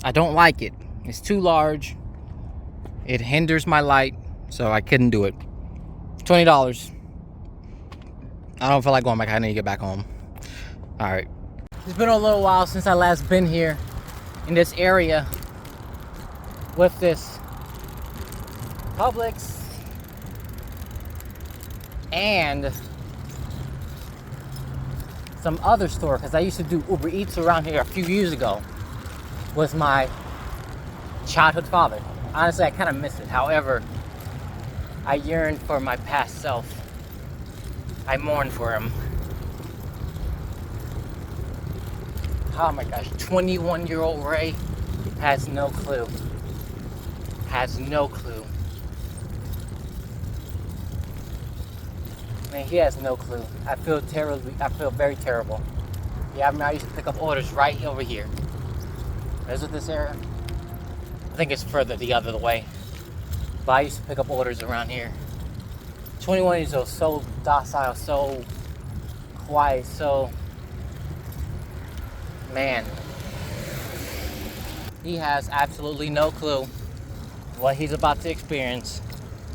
I don't like it. It's too large. It hinders my light, so I couldn't do it. $20. I don't feel like going back. I need to get back home. All right. It's been a little while since I last been here in this area with this Publix and some other store, because I used to do Uber Eats around here a few years ago with my childhood father. Honestly, I kind of miss it. However, I yearn for my past self. I mourn for him. Oh my gosh, 21-year-old Ray has no clue. Has no clue. Man, he has no clue. I feel terribly. I feel very terrible. Yeah, I mean, I used to pick up orders right over here. Is it this area? I think it's further the other way. But I used to pick up orders around here. 21 years old, so docile, so quiet, so... Man. He has absolutely no clue what he's about to experience.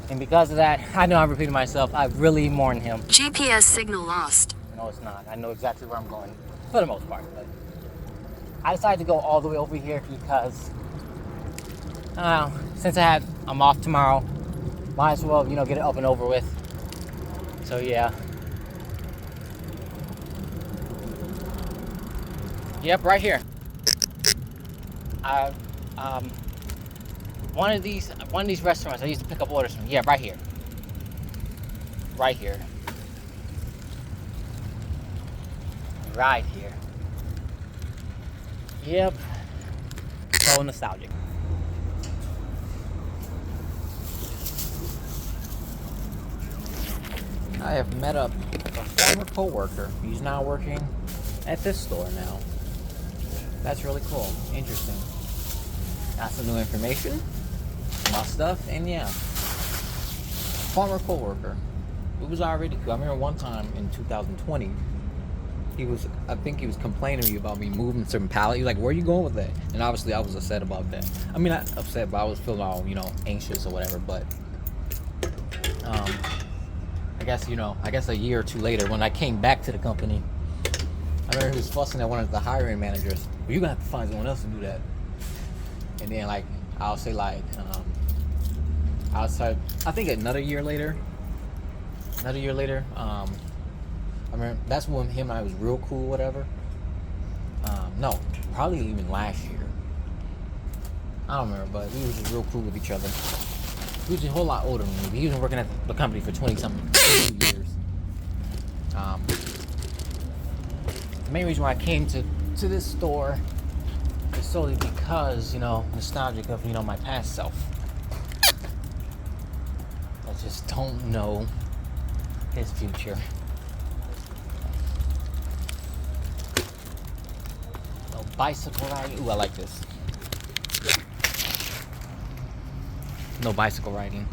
And because of that, I know I'm repeating myself, I really mourn him. GPS signal lost. No, it's not. I know exactly where I'm going, for the most part. But I decided to go all the way over here because, since I'm off tomorrow, might as well, get it up and over with. So yeah. Yep, right here. One of these restaurants I used to pick up orders from. Yeah, right here. Right here. Right here. Yep. So nostalgic. I have met up with a former co-worker. He's now working at this store now. That's really cool. Interesting. Got some new information about stuff, and yeah. Former co-worker. It was already cool. I remember one time in 2020, I think he was complaining to me about me moving certain pallet. He was like, "Where are you going with that?" And obviously I was upset about that. I mean, not upset, but I was feeling all, anxious or whatever, but I guess a year or two later, when I came back to the company, I remember he was fussing at one of the hiring managers. Well, you're gonna have to find someone else to do that. And then, I'll say, I think another year later, I remember that's when him and I was real cool, whatever. No, probably even last year. I don't remember, but we were just real cool with each other. He was a whole lot older than me. He was working at the company for 20-something years. The main reason why I came to this store is solely because, nostalgic of, my past self. I just don't know his future. No bicycle riding. Ooh, I like this. No bicycle riding.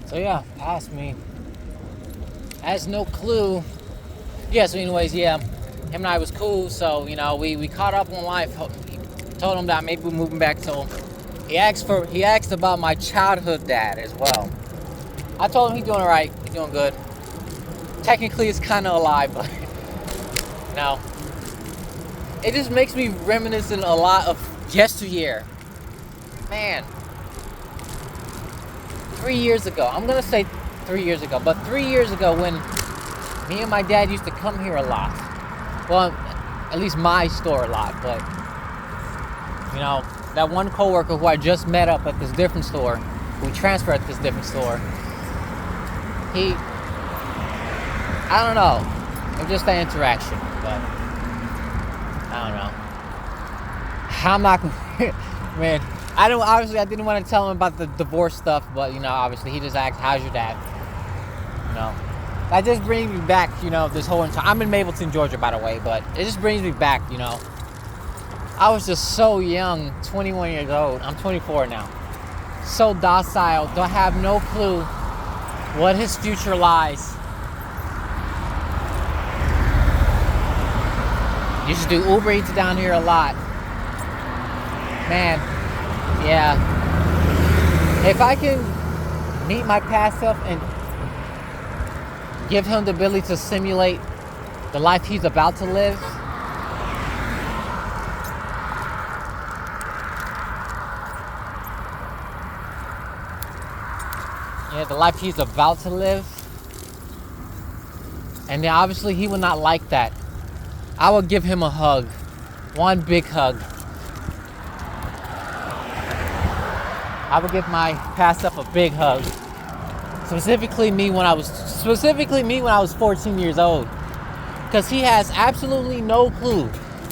So yeah, past me. Has no clue. Yeah, so anyways, yeah. Him and I was cool, so, we caught up on life. Told him that maybe we're moving back to... He asked about my childhood dad as well. I told him he's doing alright. He's doing good. Technically, it's kind of alive, but... It just makes me reminiscent a lot of yesteryear. Man. 3 years ago. I'm going to say 3 years ago. But 3 years ago when me and my dad used to come here a lot. Well, at least my store a lot. But, that one coworker who I just met up at this different store, who transferred at this different store, I don't know. It was just that interaction. But, I don't know. I'm not... Man... I didn't want to tell him about the divorce stuff, but, obviously he just asked, "How's your dad?" That just brings me back, this whole entire... I'm in Mapleton, Georgia, by the way, but it just brings me back, I was just so young, 21 years old. I'm 24 now. So docile, don't have no clue what his future lies. Used to do Uber Eats down here a lot. Man, yeah. If I can meet my past self and give him the ability to simulate the life he's about to live, the life he's about to live, and then obviously he will not like that. I will give him a hug, one big hug. I would give my past self a big hug. Specifically me when I was 14 years old, because he has absolutely no clue.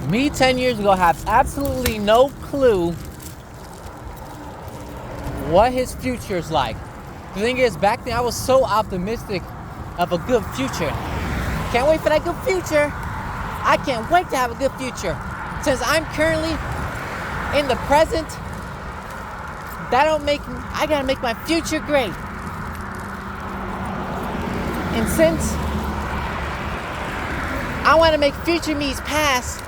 Me 10 years ago has absolutely no clue what his future is like. The thing is, back then I was so optimistic of a good future. Can't wait for that good future. I can't wait to have a good future. Since I'm currently in the present, I gotta make my future great. And since I want to make future me's past,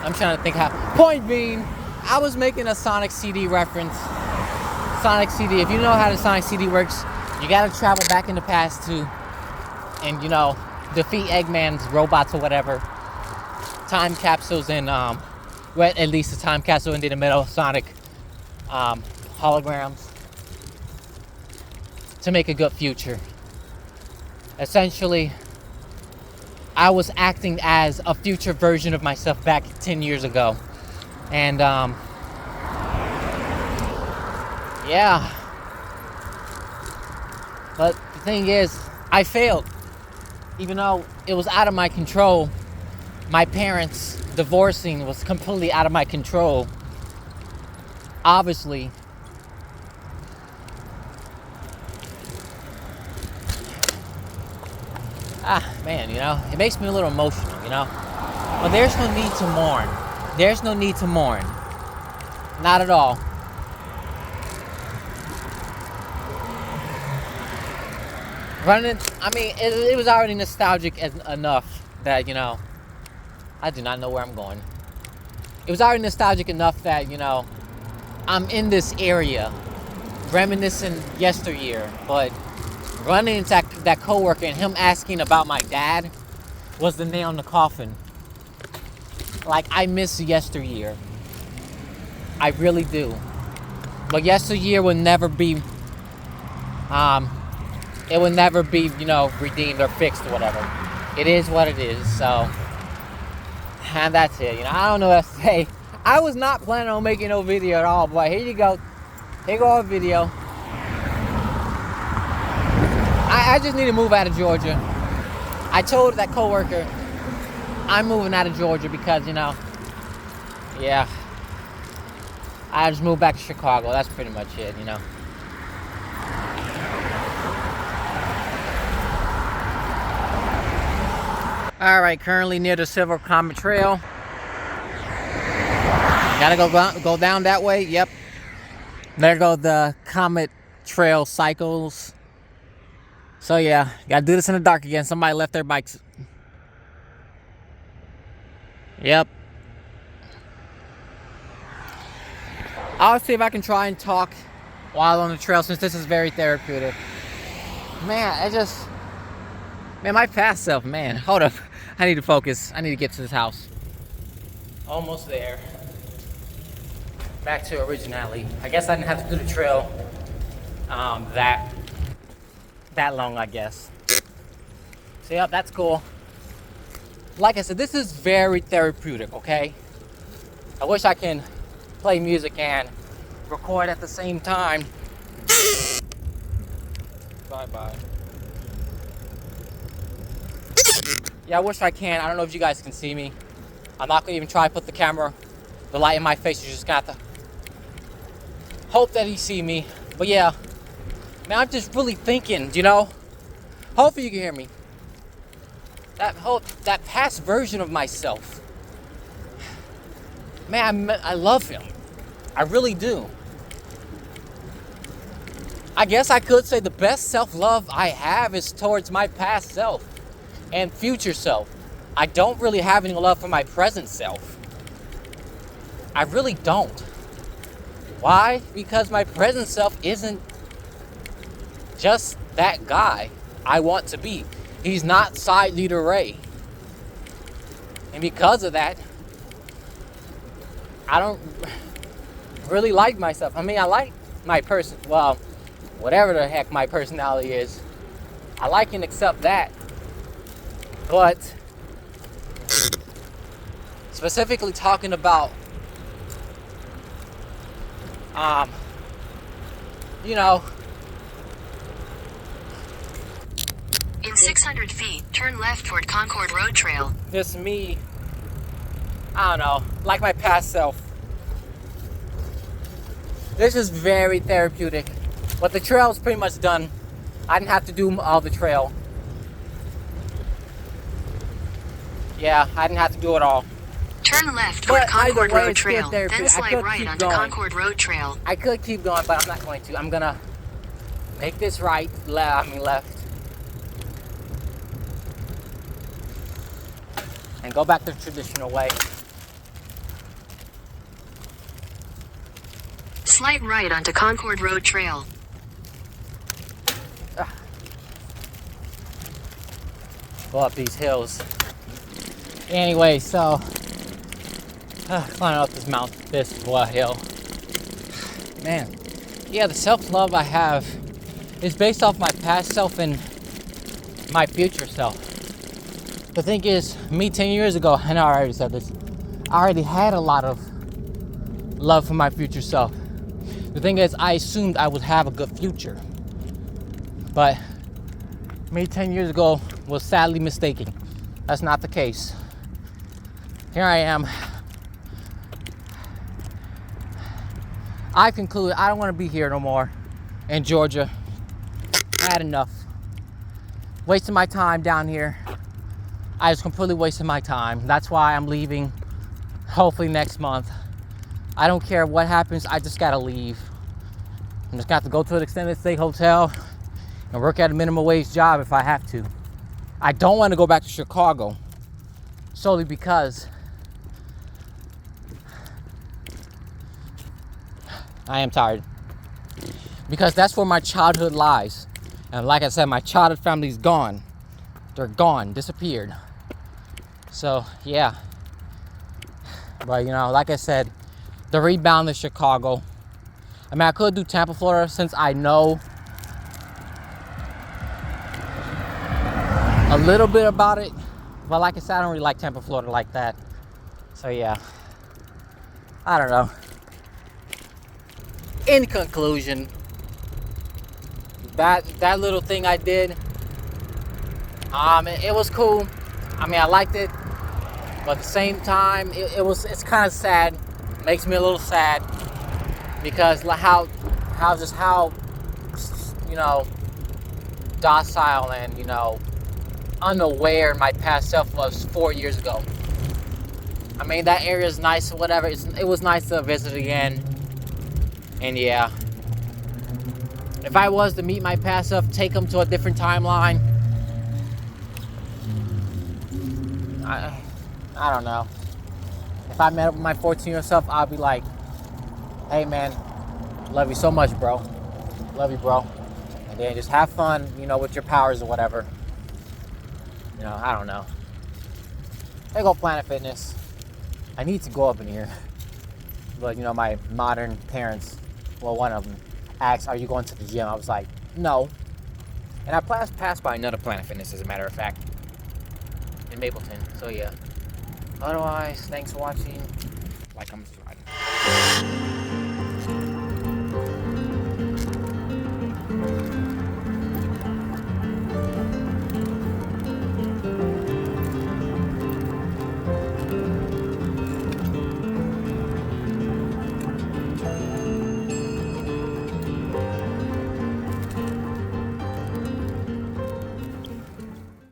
I'm trying to think how. Point being, I was making a Sonic CD reference. Sonic CD. If you know how the Sonic CD works, you gotta travel back in the past to, and defeat Eggman's robots or whatever. Time capsules and well, at least a time capsule into the Metal Sonic holograms to make a good future. Essentially, I was acting as a future version of myself back 10 years ago. And yeah. But the thing is, I failed. Even though it was out of my control, my parents divorcing was completely out of my control. Obviously, man, it makes me a little emotional, But there's no need to mourn. There's no need to mourn. Not at all. It was already nostalgic enough that, I do not know where I'm going. It was already nostalgic enough that, I'm in this area, reminiscing yesteryear, but running into that coworker and him asking about my dad was the nail in the coffin. Like, I miss yesteryear. I really do. But yesteryear will never be, it will never be, redeemed or fixed or whatever. It is what it is, so. And that's it, I don't know what to say. I was not planning on making no video at all, but here you go. Here go a video. I just need to move out of Georgia. I told that coworker I'm moving out of Georgia because, yeah. I just moved back to Chicago. That's pretty much it, Alright, currently near the Silver Comet Trail. Gotta go down that way. Yep. There go the Comet Trail cycles. So yeah, gotta do this in the dark again. Somebody left their bikes. Yep. I'll see if I can try and talk while on the trail, since this is very therapeutic. Man, my past self, man. Hold up. I need to focus. I need to get to this house. Almost there. Back to originality. I guess I didn't have to do the trail that long, I guess. So yeah, that's cool. Like I said, this is very therapeutic, okay? I wish I can play music and record at the same time. Bye-bye. Yeah, I wish I can. I don't know if you guys can see me. I'm not gonna even try to put the light in my face. You're just gonna have to hope that you see me. But yeah, man, I'm just really thinking, Hopefully you can hear me. That past version of myself man, I love him. I really do. I guess I could say the best self-love I have is towards my past self and future self. I don't really have any love for my present self. I really don't. Why? Because my present self isn't just that guy I want to be. He's not SydeLeaderRay. And because of that, I don't really like myself. I mean, I like my person, well, whatever the heck my personality is. I like and accept that. But specifically talking about, you know, In 600 feet, turn left toward Concord Road Trail. this me, I don't know, like my past self. This is very therapeutic. But the trail's pretty much done. I didn't have to do all the trail. Yeah, I didn't have to do it all. Turn left toward But either Concord way, Road it's still Trail, then therapeutic. I slide could right keep onto going. Concord Road Trail. I could keep going, but I'm not going to. I'm gonna make this right, left. And go back the traditional way. Slide right onto Concord Road Trail. Go up these hills. Anyway, so climbing up this mountain, this hill. Man, yeah, the self-love I have is based off my past self and my future self. The thing is, me 10 years ago, and I already said this, I already had a lot of love for my future self. The thing is, I assumed I would have a good future. But me 10 years ago was sadly mistaken. That's not the case. Here I am. I concluded I don't want to be here no more in Georgia. I had enough. Wasting my time down here. I was completely wasting my time. That's why I'm leaving hopefully next month. I don't care what happens, I just gotta leave. I'm just gonna have to go to an extended stay hotel and work at a minimum wage job if I have to. I don't want to go back to Chicago solely because I am tired. Because that's where my childhood lies. And like I said, my childhood family's gone. They're gone, disappeared. So, yeah. But, you know, like I said, the rebound is Chicago. I mean, I could do Tampa, Florida, since I know a little bit about it. But like I said, I don't really like Tampa, Florida like that. So, yeah. I don't know. In conclusion, that little thing I did, it was cool. I mean, I liked it, but at the same time, it's kind of sad. Makes me a little sad because how you know, docile and, you know, unaware my past self was 4 years ago. I mean, that area is nice or whatever. It was nice to visit again. And yeah, if I was to meet my past self, take them to a different timeline, I don't know. If I met up with my 14-year-old self, I'll be like, hey man, love you so much, bro. Love you, bro. And then just have fun, you know, with your powers or whatever. You know, I don't know. There go Planet Fitness. I need to go up in here. But, you know, my modern parents, well, one of them asked, are you going to the gym? I was like, no. And I passed by another Planet Fitness, as a matter of fact, in Mapleton. So, yeah. Otherwise, thanks for watching. Like, comment, subscribe.